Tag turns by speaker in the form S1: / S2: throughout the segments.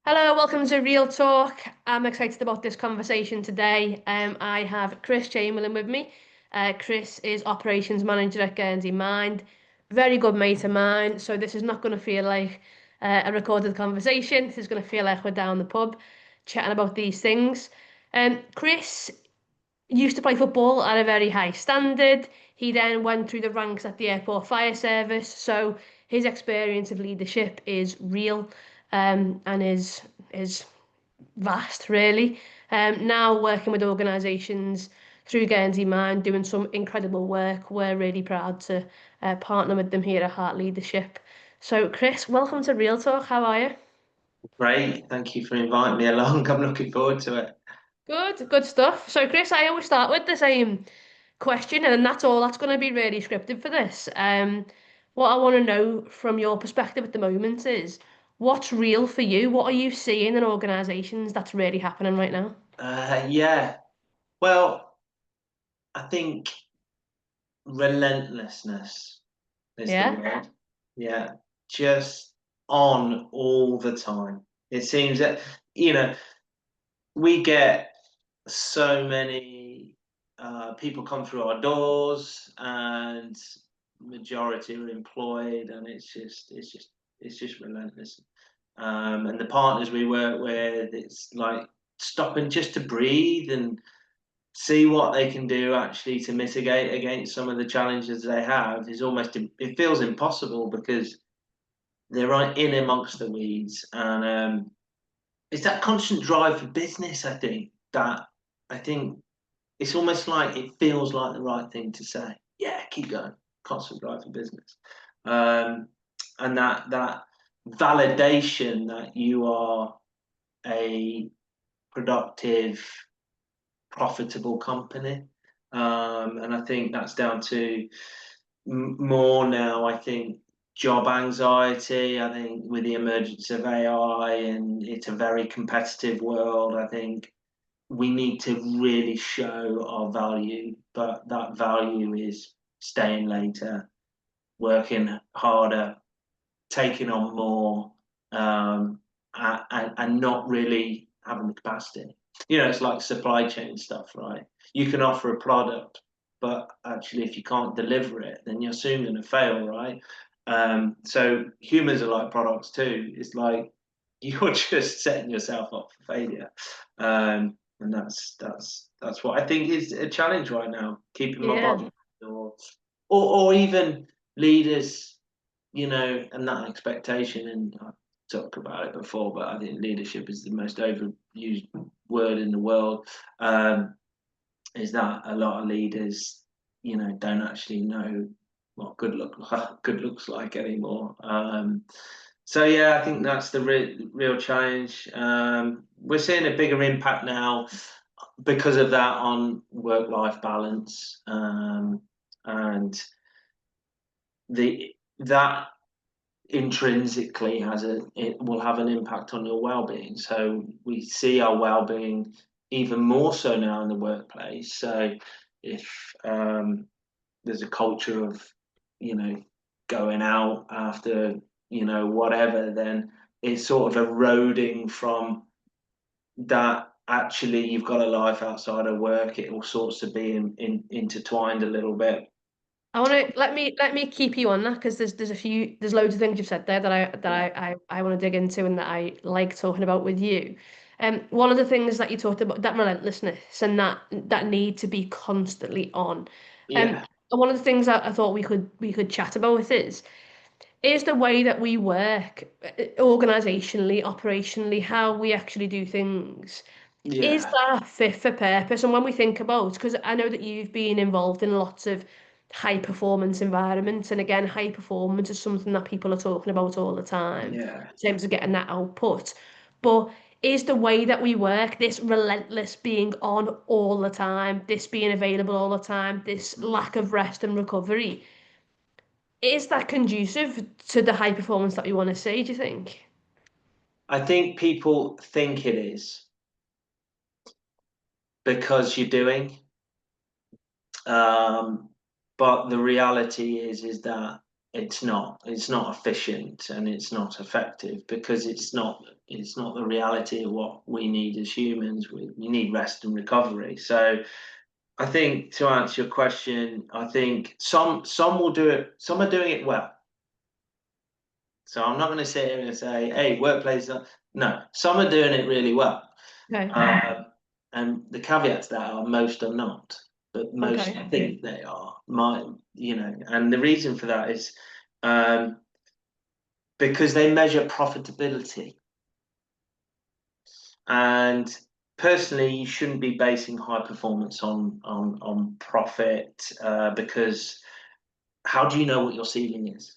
S1: Hello, welcome to Real Talk. I'm excited about this conversation today. I have Chris Chamberlain with me. Chris is operations manager at Guernsey Mind, very good mate of mine. So this is not going to feel like a recorded conversation. This is going to feel like we're down the pub chatting about these things. Chris used to play football at a very high standard. He then went through the ranks at the airport fire service. So his experience of leadership is real, and is vast, really. Now working with organisations through Guernsey Mind, doing some incredible work. We're really proud to partner with them here at Heart Leadership. So, Chris, welcome to Real Talk. How are you?
S2: Great. Thank you for inviting me along. I'm looking forward to it.
S1: Good stuff. So, Chris, I always start with the same question, and that's all. That's going to be really scripted for this. What I want to know from your perspective at the moment is what's real for you? What are you seeing in organisations that's really happening right now?
S2: Yeah. Well, I think relentlessness is the
S1: Yeah,
S2: word. Yeah. Just on all the time. It seems that, you know, we get so many people come through our doors and majority are employed and it's just relentless. And the partners we work with, it's like stopping just to breathe and see what they can do actually to mitigate against some of the challenges they have is almost, it feels impossible because they're right in amongst the weeds. And it's that constant drive for business, I think it's almost like it feels like the right thing to say. Yeah, keep going. Constant drive for business. Um, and that validation that you are a productive, profitable company. And I think that's down to more now, I think, job anxiety. I think with the emergence of AI and it's a very competitive world, I think we need to really show our value, but that value is staying later, working harder, taking on more, and not really having the capacity. It's like supply chain stuff, right? You can offer a product, but actually, if you can't deliver it, then you're soon going to fail, right? So humans are like products too. It's like you're just setting yourself up for failure, and that's what I think is a challenge right now. Keeping my
S1: yeah.
S2: body, or even leaders, and that expectation. And I've talked about it before, but I think leadership is the most overused word in the world. Is that a lot of leaders, don't actually know what good looks like anymore. So yeah, I think that's the real challenge. We're seeing a bigger impact now because of that on work-life balance, and the that intrinsically it will have an impact on your well-being. So we see our well-being even more so now in the workplace. So if there's a culture of, you know, going out after, whatever, then it's sort of eroding from that. Actually, you've got a life outside of work. It all sorts to be intertwined a little bit.
S1: I want to let me keep you on that because there's loads of things you've said there that I want to dig into and that I like talking about with you. One of the things that you talked about, that relentlessness and that need to be constantly on. Um,
S2: Yeah,
S1: and one of the things that I thought we could chat about is the way that we work, organizationally, operationally, how we actually do things. Is
S2: yeah,
S1: that fit for purpose? And when we think about, because I know that you've been involved in lots of high performance environments, and again, high performance is something that people are talking about all the time
S2: yeah.
S1: in terms of getting that output. But is the way that we work, this relentless being on all the time, this being available all the time, this lack of rest and recovery, is that conducive to the high performance that we want to see, do you think?
S2: I think people think it is because you're doing. Um, but the reality is that it's not. It's not efficient and it's not effective because it's not. it's not the reality of what we need as humans. We need rest and recovery. So I think, to answer your question, I think some will do it. Some are doing it well. So I'm not going to sit here and say, "Hey, workplace." No, some are doing it really well.
S1: Okay.
S2: And the caveat to that are most are not, but most
S1: Okay.
S2: think they are. And the reason for that is because they measure profitability. And personally, you shouldn't be basing high performance on profit, because how do you know what your ceiling is?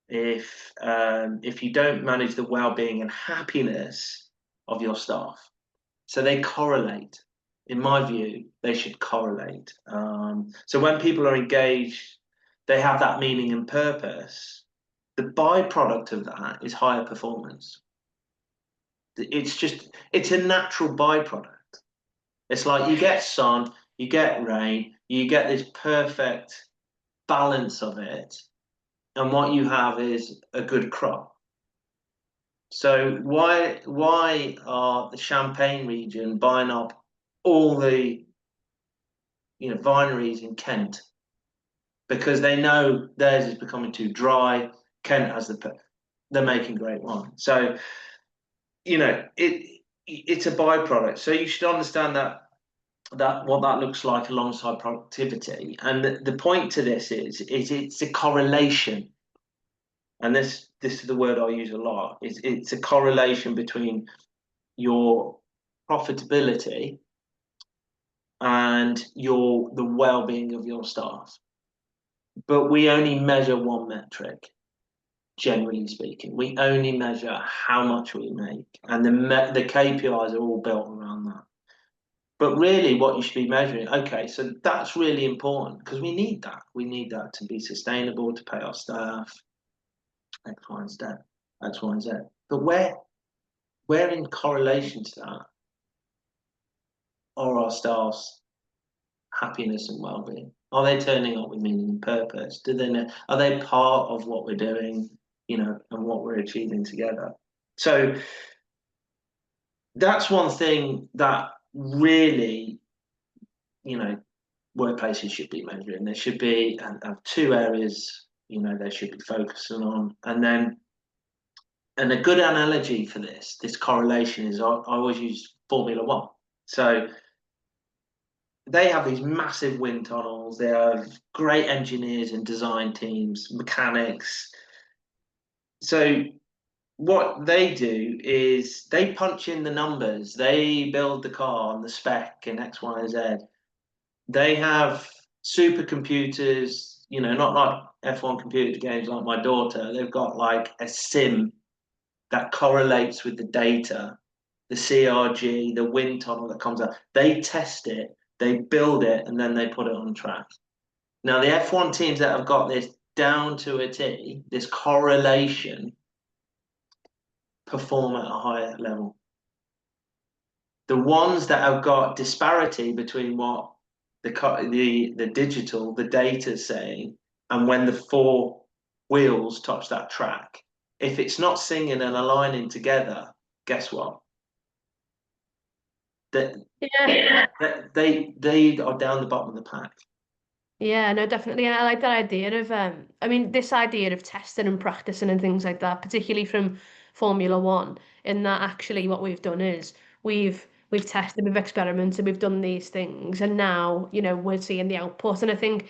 S2: If you don't manage the well-being and happiness of your staff, so they correlate. In my view, they should correlate. So when people are engaged, they have that meaning and purpose. The byproduct of that is higher performance. It's a natural byproduct. It's like you get sun, you get rain, you get this perfect balance of it, and what you have is a good crop. So why are the Champagne region buying up all the vineries in Kent? Because they know theirs is becoming too dry. Kent has they're making great wine. So it's a byproduct. So you should understand that what that looks like alongside productivity. And the point to this is it's a correlation. And this is the word I use a lot. It's a correlation between your profitability and the well-being of your staff. But we only measure one metric, generally speaking. We only measure how much we make, and the KPIs are all built around that. But really, what you should be measuring, okay, so that's really important because we need that. We need that to be sustainable, to pay our staff, X, Y, and Z, X, Y, and Z. But where in correlation to that are our staff's happiness and well-being? Are they turning up with meaning and purpose? Do they know? Are they part of what we're doing, and what we're achieving together? So that's one thing that really, workplaces should be measuring. There should be have two areas, they should be focusing on. And a good analogy for this correlation is I always use Formula One. So they have these massive wind tunnels. They have great engineers and design teams, mechanics. So what they do is they punch in the numbers. They build the car and the spec and X, Y, and Z. They have supercomputers, not like F1 computer games like my daughter. They've got like a sim that correlates with the data, the CRG, the wind tunnel that comes out. They test it, they build it, and then they put it on track. Now, the F1 teams that have got this down to a T, this correlation, perform at a higher level. The ones that have got disparity between what the digital, the data is saying, and when the four wheels touch that track, if it's not singing and aligning together, guess what?
S1: Yeah.
S2: They are down the bottom of the pack.
S1: Yeah, no, definitely. And I like that idea of, I mean, this idea of testing and practicing and things like that, particularly from Formula One, in that actually what we've done is we've tested, we've experimented, we've done these things, and now, we're seeing the output. And I think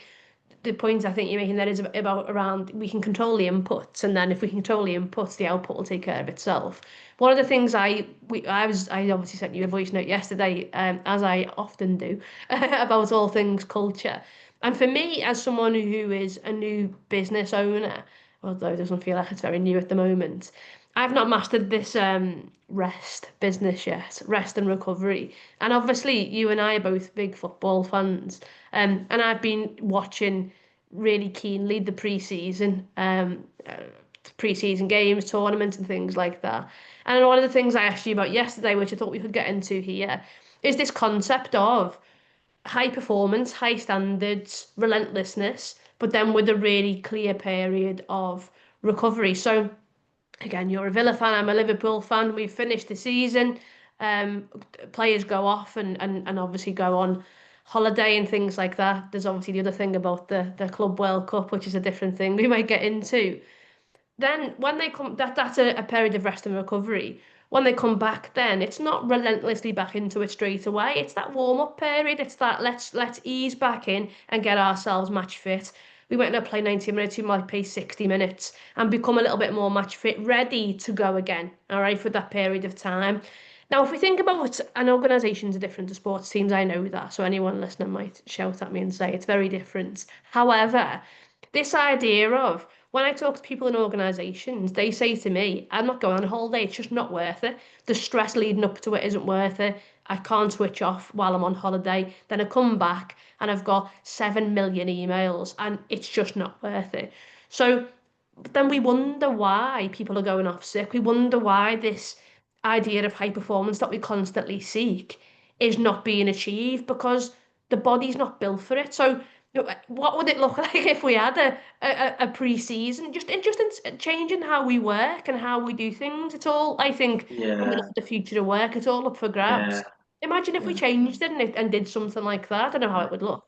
S1: the point I think you're making there is about around we can control the inputs, and then if we can control the inputs, the output will take care of itself. One of the things I obviously sent you a voice note yesterday, as I often do, about all things culture. And for me, as someone who is a new business owner, although it doesn't feel like it's very new at the moment, I've not mastered this rest business yet, rest and recovery. And obviously, you and I are both big football fans. And I've been watching really keenly the pre-season games, tournaments, and things like that. And one of the things I asked you about yesterday, which I thought we could get into here, is this concept of high performance, high standards, relentlessness, but then with a really clear period of recovery. So Again, you're a Villa fan, I'm a Liverpool fan. We've finished the season. Um, Players go off and obviously go on holiday and things like that. There's obviously the other thing about the Club World Cup, which is a different thing we might get into. Then when they come, that's a period of rest and recovery. When they come back, then it's not relentlessly back into it straight away. It's that warm up period. It's that let's ease back in and get ourselves match fit. We might not play 90 minutes, we might play 60 minutes and become a little bit more match fit, ready to go again, all right, for that period of time. Now, if we think about, and organisations are different to sports teams, I know that, so anyone listening might shout at me and say it's very different. However, this idea of when I talk to people in organisations, they say to me, I'm not going on holiday, it's just not worth it. The stress leading up to it isn't worth it. I can't switch off while I'm on holiday. Then I come back and I've got 7 million emails and it's just not worth it. So then we wonder why people are going off sick. We wonder why this idea of high performance that we constantly seek is not being achieved because the body's not built for it. So what would it look like if we had a pre-season just in changing how we work and how we do things? It's all, I think, when we look
S2: Yeah,
S1: at the future of work, it's all up for
S2: yeah,
S1: grabs. Imagine if we
S2: yeah.
S1: changed it and did something like that. I don't know how it would look.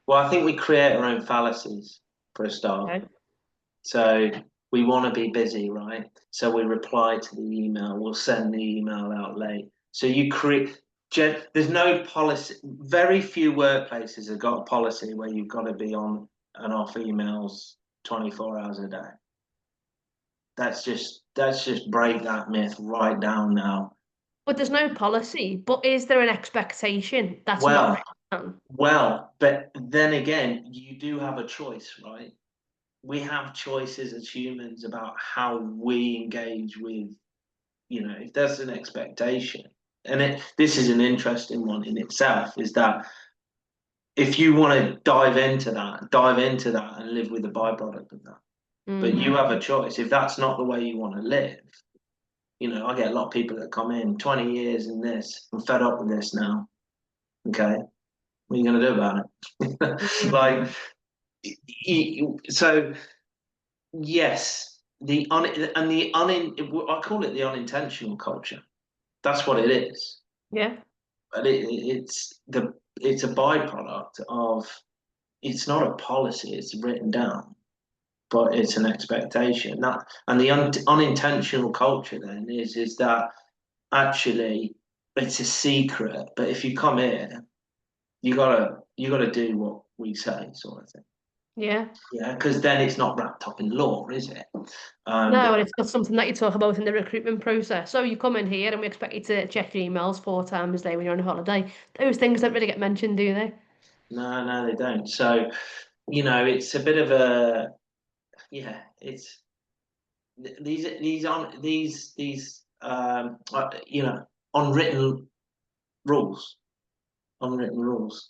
S2: Well, I think we create our own fallacies for a start.
S1: Okay.
S2: So we want to be busy, right? So we reply to the email, we'll send the email out late. So you create, there's no policy, very few workplaces have got a policy where you've got to be on and off emails 24 hours a day. That's just break that myth right down now.
S1: But there's no policy. But is there an expectation that's not
S2: Well,
S1: written down?
S2: but then again, you do have a choice, right? We have choices as humans about how we engage with, if there's an expectation. And this is an interesting one in itself, is that if you want to dive into that and live with the byproduct of that. But
S1: Mm.
S2: you have a choice. If that's not the way you want to live, I get a lot of people that come in 20 years in this, I'm fed up with this now. Okay. What are you going to do about it?
S1: Mm.
S2: Like, so yes, the un and the unin I call it the unintentional culture. That's what it is.
S1: Yeah.
S2: But it's a byproduct of, it's not a policy, it's written down, but it's an expectation. And the unintentional culture then is that actually it's a secret, but if you come here, you gotta do what we say, sort of thing.
S1: Yeah.
S2: Yeah, because then it's not wrapped up in law, is it?
S1: No,
S2: But
S1: and it's not something that you talk about in the recruitment process. So you come in here and we expect you to check your emails 4 times a day when you're on holiday. Those things don't really get mentioned, do they?
S2: no, they don't. So, it's a bit of a, yeah, it's these unwritten rules, unwritten rules.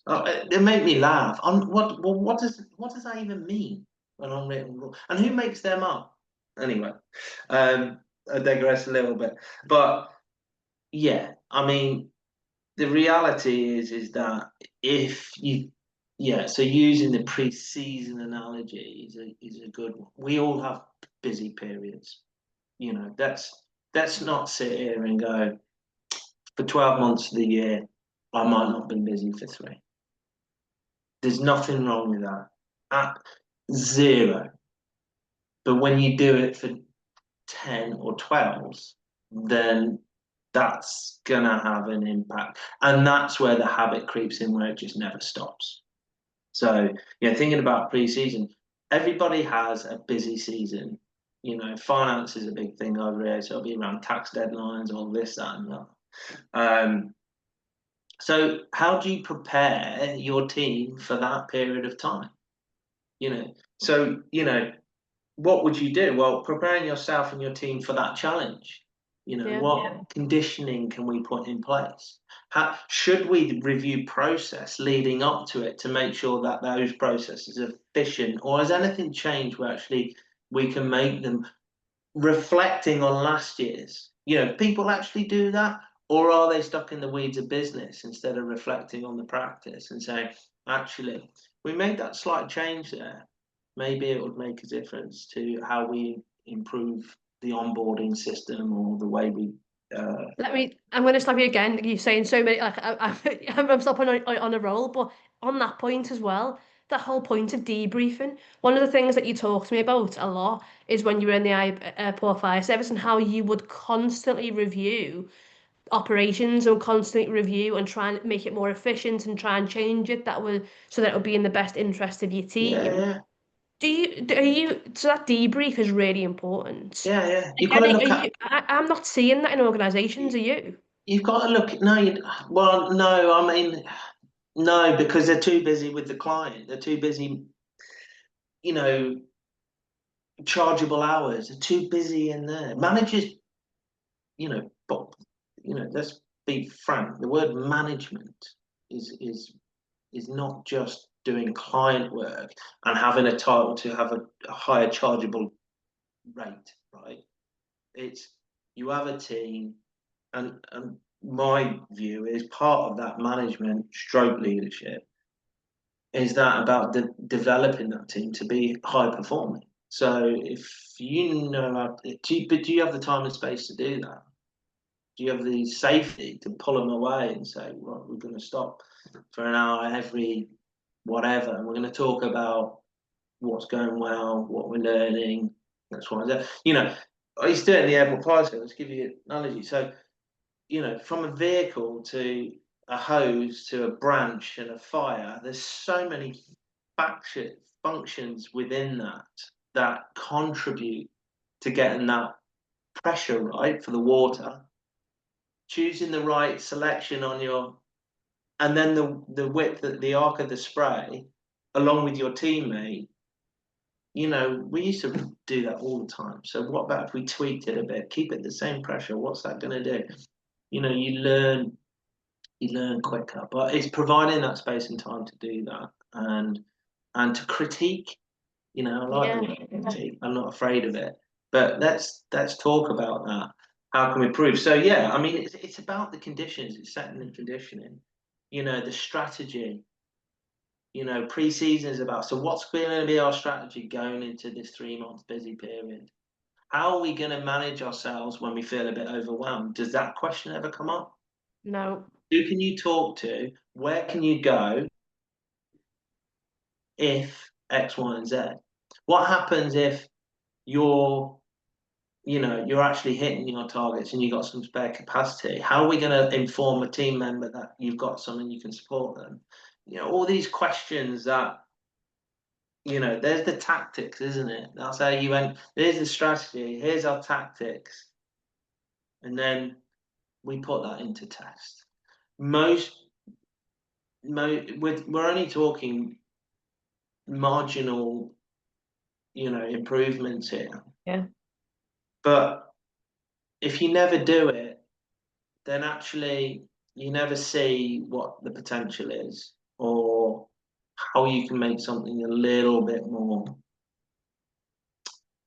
S2: They make me laugh. What does that even mean? An unwritten rule, and who makes them up? Anyway, I digress a little bit, but yeah, I mean, the reality is that if you, yeah, so using the pre-season analogy is a good one. We all have busy periods. Let's not sit here and go, for 12 months of the year, I might not have been busy for 3. There's nothing wrong with that. At zero. But when you do it for 10 or 12, then that's gonna have an impact. And that's where the habit creeps in, where it just never stops. So, yeah, thinking about pre-season, everybody has a busy season. Finance is a big thing over here, so it'll be around tax deadlines, all this, that, and that. So how do you prepare your team for that period of time? So, what would you do? Well, preparing yourself and your team for that challenge.
S1: Yeah.
S2: What conditioning can we put in place? Should we review process leading up to it to make sure that those processes are efficient, or has anything changed where actually we can make them reflecting on last year's? People actually do that, or are they stuck in the weeds of business instead of reflecting on the practice and saying, actually, we made that slight change there. Maybe it would make a difference to how we improve the onboarding system or the way we.
S1: I'm going to stop you again. You're saying so many, like, I'm stopping on a roll, but on that point as well, that whole point of debriefing, one of the things that you talk to me about a lot is when you were in the airport fire service and how you would constantly review operations and constantly review and try and make it more efficient and try and change it that would so that it would be in the best interest of your team.
S2: Yeah,
S1: So that debrief is really important.
S2: yeah. You've got
S1: Again,
S2: to look at.
S1: I'm not seeing that in organisations, are you?
S2: You've got to look. No, well, no. I mean, no, because they're too busy with the client. They're too busy. You know, chargeable hours. They're too busy in there. Managers, but let's be frank. The word management is not just doing client work and having a title to have a higher chargeable rate, right? It's you have a team, and my view is part of that management stroke leadership is that about developing that team to be high performing. So if you know, but do you have the time and space to do that? Do you have the safety to pull them away and say, well, we're going to stop for an hour every whatever, and we're going to talk about what's going well, what we're learning. That's why I used to do it in the airport fire service. Let's give you an analogy. So, from a vehicle to a hose to a branch and a fire, there's so many functions within that contribute to getting that pressure right for the water, choosing the right selection on your, and then the width, the arc of the spray, along with your teammate. We used to do that all the time. So what about if we tweaked it a bit, keep it the same pressure? What's that going to do? You learn quicker, but it's providing that space and time to do that and to critique. I like the word critique. I'm not afraid of it. But let's talk about that. How can we improve? So yeah, I mean, it's about the conditions. It's setting the conditioning. The strategy. Pre-season is about, so what's going to be our strategy going into this 3 month busy period? How are we going to manage ourselves when we feel a bit overwhelmed? Does that question ever come up?
S1: No.
S2: Who can you talk to? Where can you go if X, Y, and Z? What happens if you're actually hitting your targets and you've got some spare capacity? How are we going to inform a team member that you've got something you can support them? All these questions that, there's the tactics, isn't it? That's how you went, there's the strategy, here's our tactics. And then we put that into test. We're only talking marginal, improvements here.
S1: Yeah.
S2: But if you never do it, then actually you never see what the potential is or how you can make something a little bit more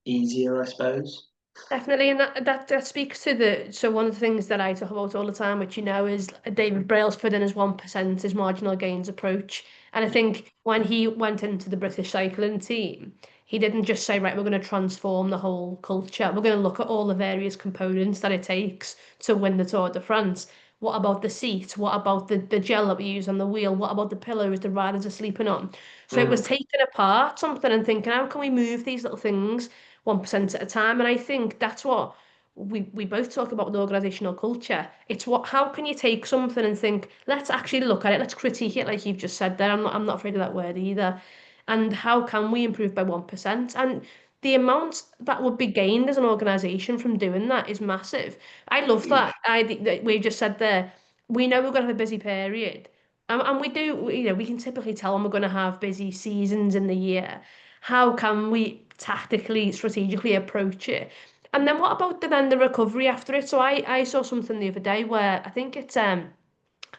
S2: easier, I suppose.
S1: Definitely, and that speaks to so one of the things that I talk about all the time, which is David Brailsford and his 1%, his marginal gains approach. And I think when he went into the British cycling team, he didn't just say, right, we're going to transform the whole culture. We're going to look at all the various components that it takes to win the Tour de France. What about the seat? What about the gel that we use on the wheel? What about the pillows the riders are sleeping on? So it was taking apart something and thinking, how can we move these little things 1% at a time? And I think that's what we both talk about with organizational culture. It's how can you take something and think, let's actually look at it, let's critique it, like you've just said there. I'm not afraid of that word either. And how can we improve by 1%? And the amount that would be gained as an organization from doing that is massive. I love that. That we just said there. We know we're going to have a busy period, and we do. We can typically tell when we're going to have busy seasons in the year. How can we tactically, strategically approach it? And then what about the recovery after it? So I saw something the other day where I think it's I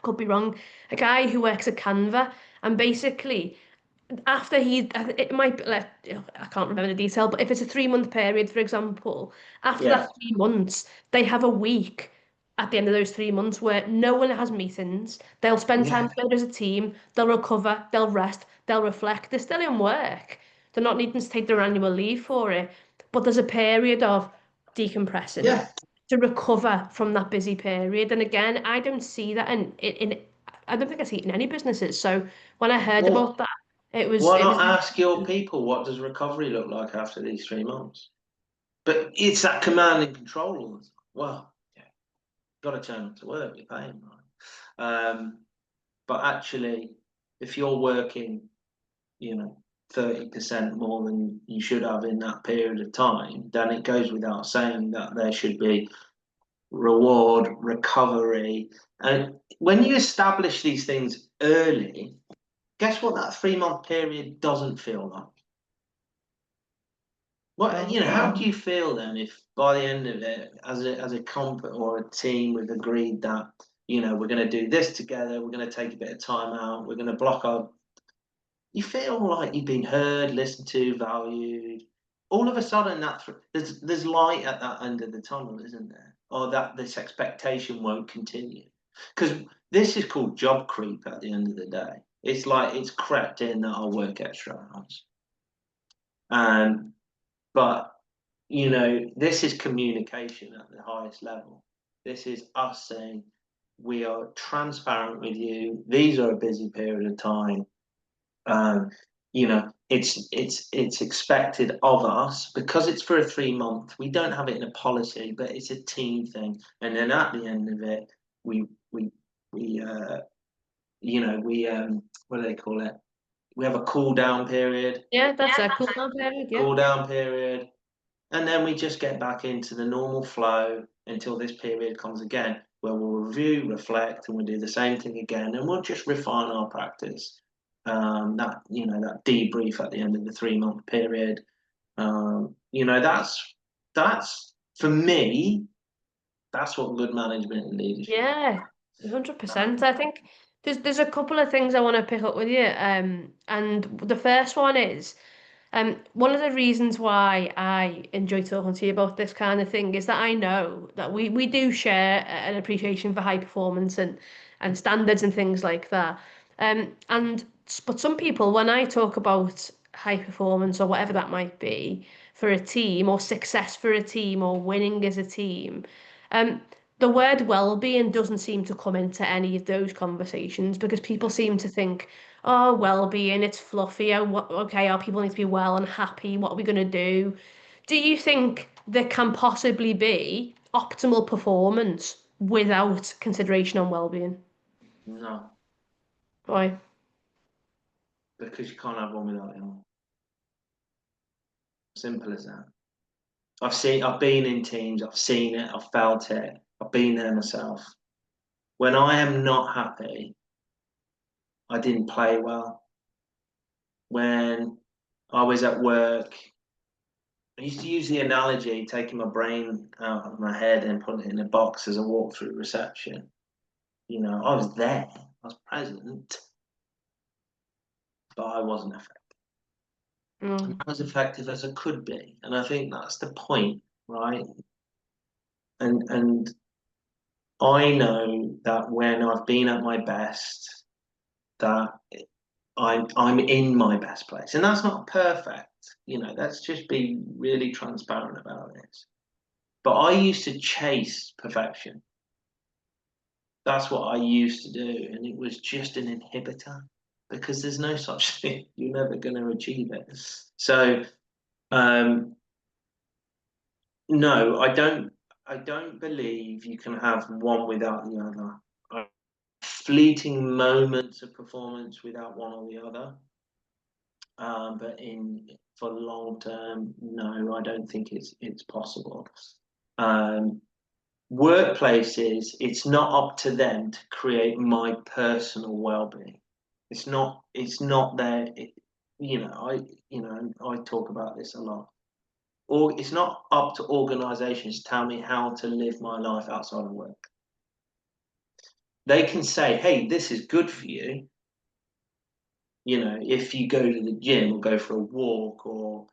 S1: could be wrong, a guy who works at Canva, and basically after it might be like, I can't remember the detail, but if it's a 3 month period, for example, after
S2: Yeah.
S1: that 3 months, they have a week at the end of those 3 months where no one has meetings. They'll spend time
S2: Yeah.
S1: together as a team. They'll recover. They'll rest. They'll reflect. They're still in work. They're not needing to take their annual leave for it. But there's a period of decompressing
S2: Yeah.
S1: to recover from that busy period. And again, I don't see that I don't think I see it in any businesses. So when I heard
S2: Well,
S1: about that, it was
S2: why
S1: it
S2: not
S1: was
S2: ask your people, what does recovery look like after these 3 months? But it's that command and control. Well, yeah, got to turn up to work, you're paying, right? But actually, if you're working, 30% more than you should have in that period of time, then it goes without saying that there should be reward, recovery. And when you establish these things early, guess what that 3 month period doesn't feel like? What, how do you feel then if by the end of it, as a comp or a team, we've agreed that, we're going to do this together, we're going to take a bit of time out, we're going to block our. You feel like you've been heard, listened to, valued. All of a sudden, there's light at that end of the tunnel, isn't there? Or that this expectation won't continue, because this is called job creep. At the end of the day, it's like it's crept in that I'll work extra hours, but this is communication at the highest level. This is us saying we are transparent with you. These are a busy period of time. It's expected of us because it's for a 3 month. We don't have it in a policy, but it's a team thing. And then at the end of it, we what do they call it? We have a cool down period.
S1: Yeah, that's a cool down period. Yeah.
S2: Cool down period. And then we just get back into the normal flow until this period comes again, where we'll review, reflect, and we'll do the same thing again, and we'll just refine our practice. That debrief at the end of the 3 month period. That's for me. That's what good management and leadership.
S1: Yeah, 100%. I think there's a couple of things I want to pick up with you. And the first one is, one of the reasons why I enjoy talking to you about this kind of thing is that I know that we do share an appreciation for high performance and standards and things like that. But some people, when I talk about high performance or whatever that might be for a team, or success for a team, or winning as a team, um, the word well-being doesn't seem to come into any of those conversations because people seem to think, oh, well-being, it's fluffy. Oh, okay, our people need to be well and happy. What are we going to do? Do you think there can possibly be optimal performance without consideration on well-being?
S2: No,
S1: Why?
S2: because you can't have one without the other. Simple as that. I've been in teams, I've seen it, I've felt it, I've been there myself. When I am not happy, I didn't play well. When I was at work, I used to use the analogy taking my brain out of my head and putting it in a box as I walked through reception. I was there, I was present, but I wasn't effective. I'm
S1: Mm.
S2: not as effective as I could be. And I think that's the point, right? And I know that when I've been at my best, that I'm in my best place. And that's not perfect. Let's just be really transparent about this. But I used to chase perfection. That's what I used to do. And it was just an inhibitor because there's no such thing. You're never going to achieve it. So, no, I don't believe you can have one without the other. Fleeting moments of performance without one or the other. But for long term, no, I don't think it's possible. Workplaces, it's not up to them to create my personal well-being. It's not their. I talk about this a lot. Or it's not up to organisations to tell me how to live my life outside of work. They can say, "Hey, this is good for you." If you go to the gym or go for a walk or,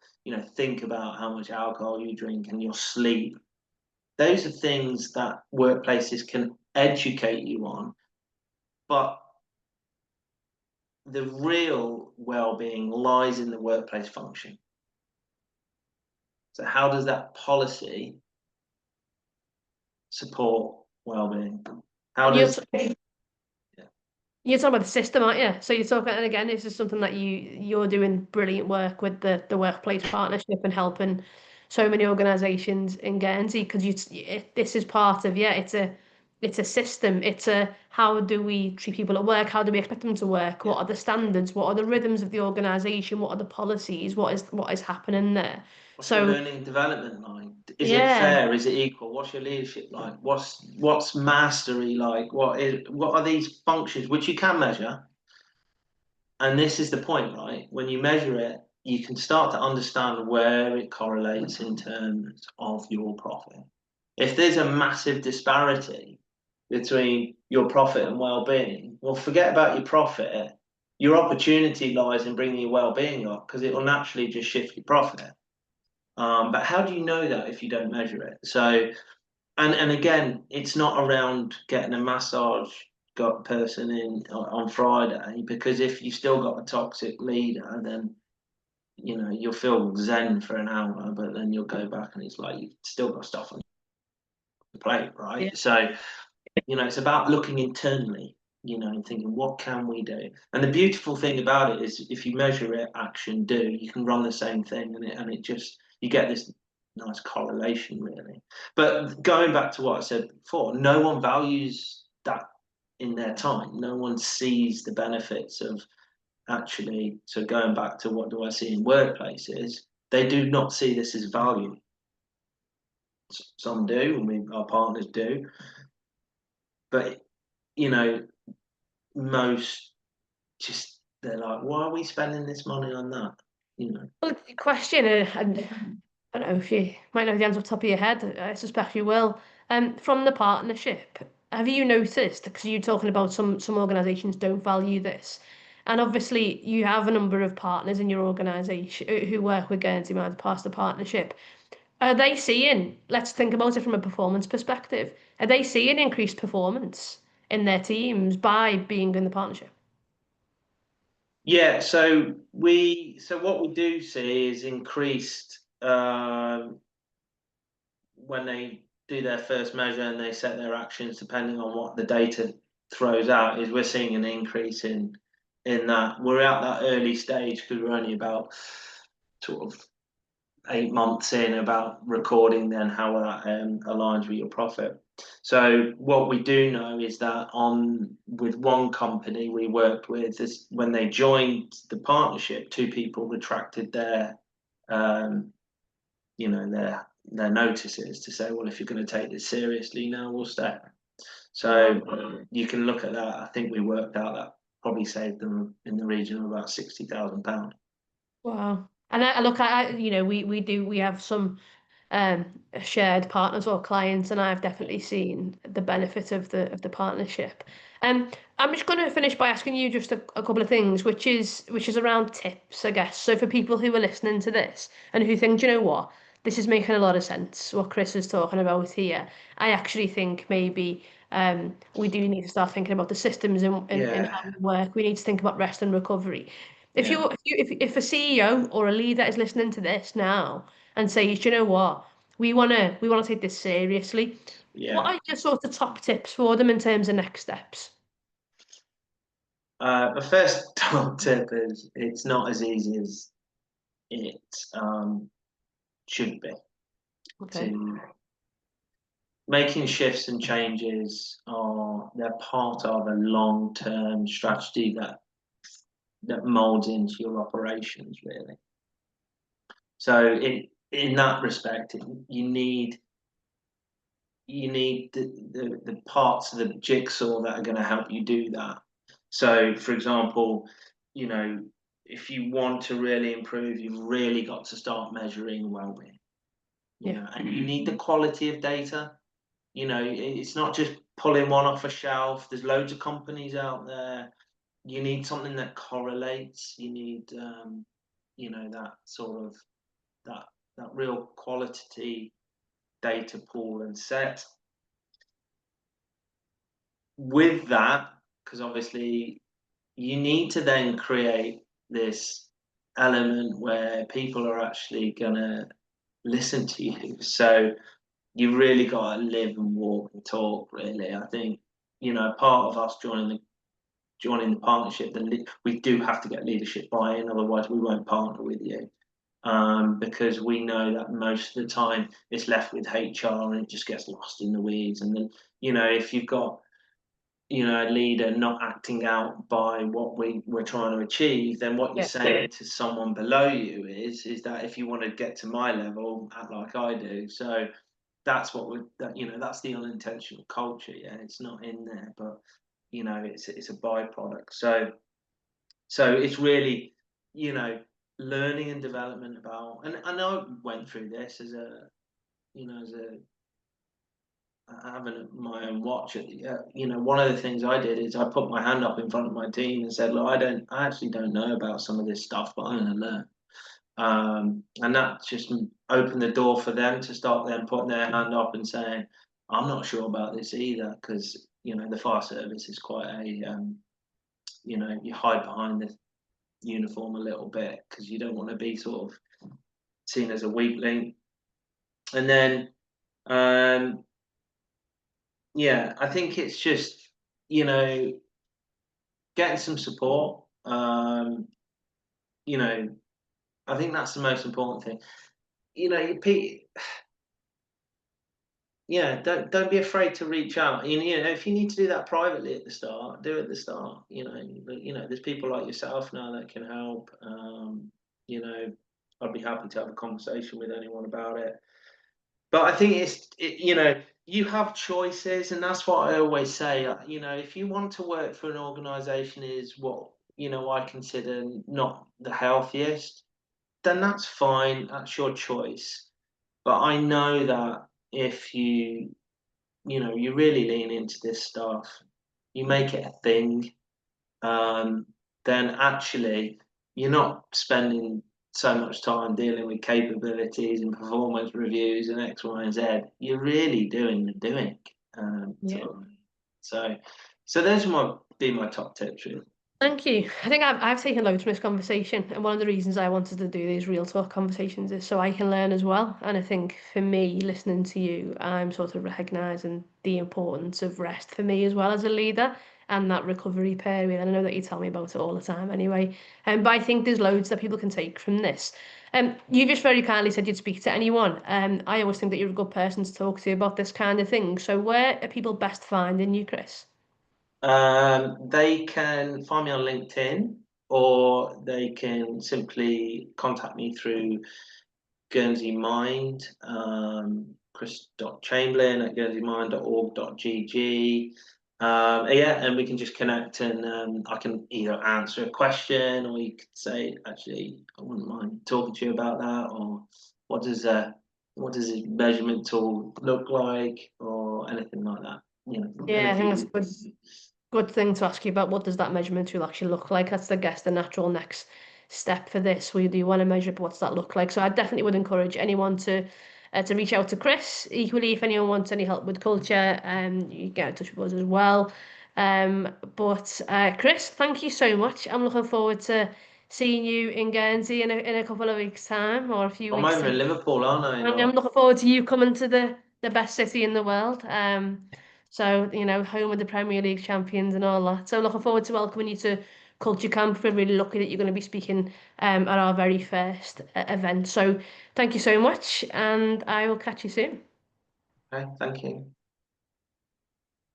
S2: think about how much alcohol you drink and your sleep, those are things that workplaces can educate you on. But the real well-being lies in the workplace function. So how does that policy support well-being? How
S1: And you're,
S2: does
S1: you're talking about the system, aren't you? So you're talking, and again, this is something that you're doing brilliant work with the workplace partnership and helping so many organisations in Guernsey because this is part of it's a system. It's a how do we treat people at work? How do we expect them to work? What are the standards? What are the rhythms of the organisation? What are the policies? What is happening there?
S2: what's your
S1: So
S2: learning development like? Is it
S1: yeah,
S2: fair? Is it equal? What's your leadership like? What's mastery like? What are these functions which you can measure? And this is the point, right? When you measure it, you can start to understand where it correlates in terms of your profit. If there's a massive disparity between your profit and well-being, well, forget about your profit. Your opportunity lies in bringing your well-being up because it will naturally just shift your profit. But how do you know that if you don't measure it? So, and again, it's not around getting a massage got person in on Friday because if you still got a toxic leader, then you'll feel zen for an hour, but then you'll go back and it's like you've still got stuff on the plate,
S1: yeah.
S2: right? So it's about looking internally, and thinking what can we do. And the beautiful thing about it is if you measure it, action, do, you can run the same thing, and it just you get this nice correlation really. But going back to what I said before, no one values that in their time. No one sees the benefits of actually. So going back to what do I see in workplaces, they do not see this as value. Some do, and our partners do, but most just they're like, why are we spending this money on that?
S1: Well, the question, and I don't know if you might know the answer off the top of your head. I suspect you will. From the partnership, have you noticed? Because you're talking about some organisations don't value this, and obviously you have a number of partners in your organisation who work with Guernsey Mind past the partnership. Are they seeing? Let's think about it from a performance perspective. Are they seeing increased performance in their teams by being in the partnership?
S2: Yeah, so what we do see is increased when they do their first measure and they set their actions depending on what the data throws out, is we're seeing an increase in that. We're at that early stage because we're only about sort of 8 months in about recording then how that aligns with your profit. So what we do know is that with one company we worked with, is when they joined the partnership, two people retracted their their notices to say, well, if you're going to take this seriously, now we'll stay. So you can look at that. I think we worked out that probably saved them in the region of about £60,000.
S1: Wow. And I look, we have some um, shared partners or clients, and I've definitely seen the benefit of the partnership. I'm just going to finish by asking you just a couple of things, which is around tips, I guess. So for people who are listening to this and who think, "Do you know what, this is making a lot of sense, what Chris is talking about here. I actually think maybe we do need to start thinking about the systems in how
S2: Yeah,
S1: we work. We need to think about rest and recovery." If
S2: yeah,
S1: you if a CEO or a leader is listening to this now and says, "Do you know what? We wanna take this seriously." What
S2: yeah.
S1: are your sort of top tips for them in terms of next steps?
S2: The first top tip is it's not as easy as it should be.
S1: Okay.
S2: To making shifts and changes they're part of a long-term strategy that molds into your operations really. So in that respect, you need the parts of the jigsaw that are going to help you do that. So, for example, if you want to really improve, you've really got to start measuring well-being.
S1: Yeah.
S2: And you need the quality of data. It's not just pulling one off a shelf. There's loads of companies out there. You need something that correlates. You need, that sort of that that real quality data pool and set. With that, because obviously you need to then create this element where people are actually gonna listen to you. So you really got to live and walk and talk. Really, I think part of us joining the partnership, we do have to get leadership buy-in, otherwise we won't partner with you. Because we know that most of the time it's left with HR and it just gets lost in the weeds. And then, if you've got, a leader not acting out by what we're trying to achieve, then what you're
S1: Yeah.
S2: saying to someone below you is that if you want to get to my level, act like I do. So that's that's the unintentional culture. Yeah, it's not in there, but it's a byproduct. So it's really, learning and development about, and I know I went through this as a, as a having my own watch at the, one of the things I did is I put my hand up in front of my team and said, look, I actually don't know about some of this stuff, but I'm going to learn. And that just opened the door for them to start then putting their hand up and saying, I'm not sure about this either, because, the fire service is quite a, you hide behind the uniform a little bit because you don't want to be sort of seen as a weakling. And then, I think it's just, getting some support. I think that's the most important thing. Don't be afraid to reach out. If you need to do that privately at the start, do it at the start. There's people like yourself now that can help. I'd be happy to have a conversation with anyone about it. But I think you have choices, and that's what I always say. If you want to work for an organisation is what I consider not the healthiest, then that's fine. That's your choice. But I know that if you really lean into this stuff, you make it a thing, then actually you're not spending so much time dealing with capabilities and performance reviews and X, Y, and Z. You're really doing the doing.
S1: Yeah.
S2: So those might be my top tips, really.
S1: Thank you. I think I've taken loads from this conversation, and one of the reasons I wanted to do these real talk conversations is so I can learn as well. And I think for me, listening to you, I'm sort of recognizing the importance of rest for me as well as a leader and that recovery period. And I know that you tell me about it all the time anyway. But I think there's loads that people can take from this. You just very kindly said you'd speak to anyone. I always think that you're a good person to talk to about this kind of thing. So where are people best finding you, Chris?
S2: They can find me on LinkedIn, or they can simply contact me through Guernsey Mind, Chris.Chamberlain at guernseymind.org.gg. And we can just connect, and I can either answer a question, or you could say, actually, I wouldn't mind talking to you about that, or what does a measurement tool look like, or anything like that.
S1: Yeah, I think that's a good thing to ask you about. What does that measurement tool actually look like? That's, I guess, the natural next step for this. We do want to measure up what's that look like. So I definitely would encourage anyone to reach out to Chris. Equally, if anyone wants any help with culture, you get in touch with us as well. But Chris, thank you so much. I'm looking forward to seeing you in Guernsey in a couple of weeks' time or a few
S2: I'm
S1: weeks'
S2: over in
S1: time.
S2: Liverpool, aren't I?
S1: And I'm looking forward to you coming to the best city in the world. So, home of the Premier League champions and all that. So looking forward to welcoming you to Culture Camp. We're really lucky that you're going to be speaking at our very first event. So thank you so much, and I will catch you soon.
S2: Okay, thank you.